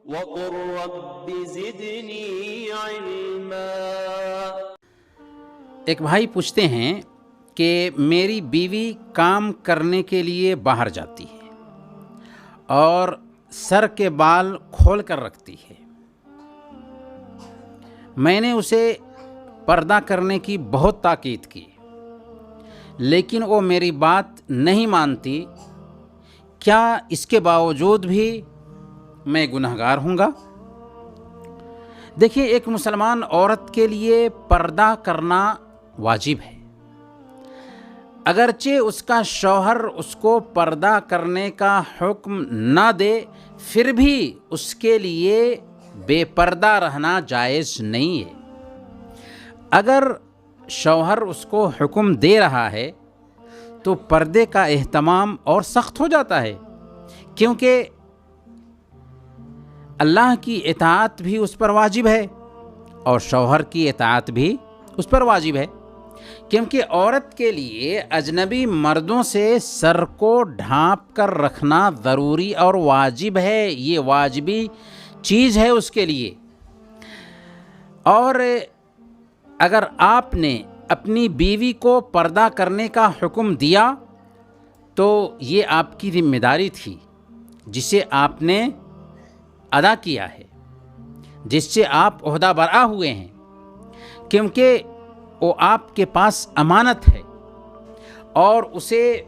وقل رب زدنی علما۔ ایک بھائی پوچھتے ہیں کہ میری بیوی کام کرنے کے لیے باہر جاتی ہے اور سر کے بال کھول کر رکھتی ہے۔ میں نے اسے پردہ کرنے کی بہت تاکید کی، لیکن وہ میری بات نہیں مانتی۔ کیا اس کے باوجود بھی میں گنہگار ہوں گا؟ دیکھیے، ایک مسلمان عورت کے لیے پردہ کرنا واجب ہے۔ اگرچہ اس کا شوہر اس کو پردہ کرنے کا حکم نہ دے، پھر بھی اس کے لیے بے پردہ رہنا جائز نہیں ہے۔ اگر شوہر اس کو حکم دے رہا ہے تو پردے کا اہتمام اور سخت ہو جاتا ہے، کیونکہ اللہ کی اطاعت بھی اس پر واجب ہے اور شوہر کی اطاعت بھی اس پر واجب ہے، کیونکہ عورت کے لیے اجنبی مردوں سے سر کو ڈھانپ کر رکھنا ضروری اور واجب ہے۔ یہ واجبی چیز ہے اس کے لیے۔ اور اگر آپ نے اپنی بیوی کو پردہ کرنے کا حکم دیا تو یہ آپ کی ذمہ داری تھی جسے آپ نے ادا کیا ہے، جس سے آپ عہدہ برآ ہوئے ہیں، کیونکہ وہ آپ کے پاس امانت ہے اور اسے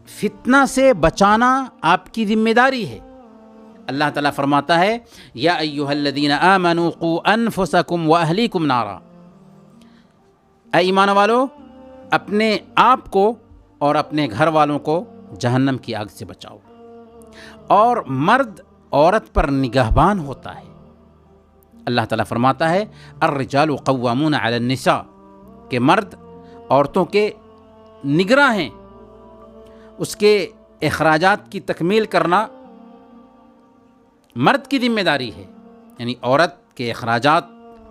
فتنہ سے بچانا آپ کی ذمہ داری ہے۔ اللہ تعالیٰ فرماتا ہے، یا ایھا الذین آمنوا قوا انفسکم واہلیکم نارا، اے ایمان والو، اپنے آپ کو اور اپنے گھر والوں کو جہنم کی آگ سے بچاؤ۔ اور مرد عورت پر نگہبان ہوتا ہے۔ اللہ تعالیٰ فرماتا ہے، الرجال قوامون علی النساء، کہ مرد عورتوں کے نگراں ہیں۔ اس کے اخراجات کی تکمیل کرنا مرد کی ذمہ داری ہے، یعنی عورت کے اخراجات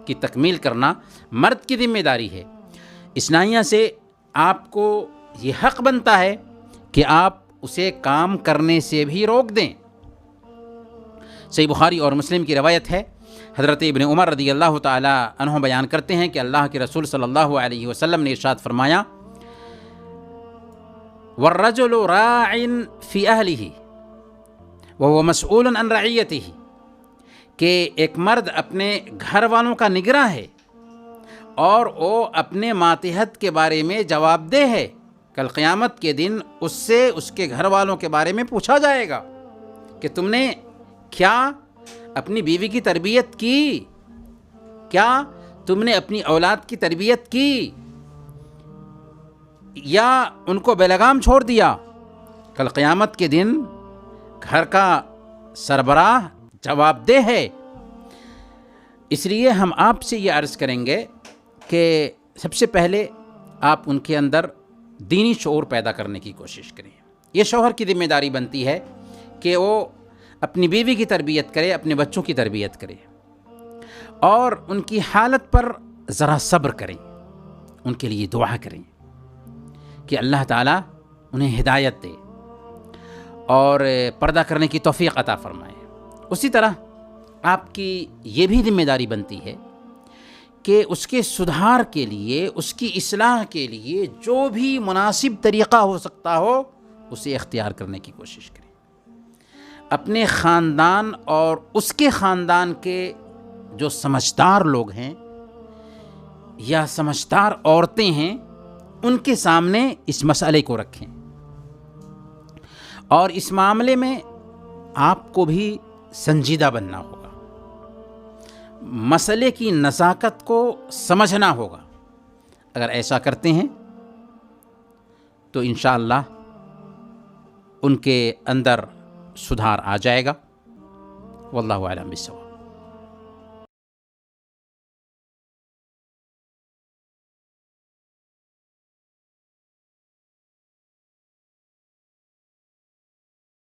کی تکمیل کرنا مرد کی ذمہ داری ہے۔ اس ناحیہ سے آپ کو یہ حق بنتا ہے کہ آپ اسے کام کرنے سے بھی روک دیں۔ صحیح بخاری اور مسلم کی روایت ہے، حضرت ابن عمر رضی اللہ تعالی عنہ بیان کرتے ہیں کہ اللہ کے رسول صلی اللہ علیہ وسلم نے ارشاد فرمایا، والرجل راع فی اہلہ وهو مسئول عن رعیتہ، کہ ایک مرد اپنے گھر والوں کا نگراں ہے اور وہ اپنے ماتحت کے بارے میں جواب دہ ہے۔ کل قیامت کے دن اس سے اس کے گھر والوں کے بارے میں پوچھا جائے گا کہ تم نے کیا اپنی بیوی کی تربیت کی؟ کیا تم نے اپنی اولاد کی تربیت کی یا ان کو بے لگام چھوڑ دیا؟ کل قیامت کے دن گھر کا سربراہ جواب دہ ہے۔ اس لیے ہم آپ سے یہ عرض کریں گے کہ سب سے پہلے آپ ان کے اندر دینی شعور پیدا کرنے کی کوشش کریں۔ یہ شوہر کی ذمہ داری بنتی ہے کہ وہ اپنی بیوی کی تربیت کرے، اپنے بچوں کی تربیت کرے اور ان کی حالت پر ذرا صبر کریں، ان کے لیے دعا کریں کہ اللہ تعالیٰ انہیں ہدایت دے اور پردہ کرنے کی توفیق عطا فرمائے۔ اسی طرح آپ کی یہ بھی ذمہ داری بنتی ہے کہ اس کے سدھار کے لیے، اس کی اصلاح کے لیے جو بھی مناسب طریقہ ہو سکتا ہو اسے اختیار کرنے کی کوشش کریں۔ اپنے خاندان اور اس کے خاندان کے جو سمجھدار لوگ ہیں یا سمجھدار عورتیں ہیں، ان کے سامنے اس مسئلے کو رکھیں اور اس معاملے میں آپ کو بھی سنجیدہ بننا ہوگا، مسئلے کی نزاکت کو سمجھنا ہوگا۔ اگر ایسا کرتے ہیں تو انشاءاللہ ان کے اندر سدھار آ جائے گا۔ واللہ اعلم بالصواب۔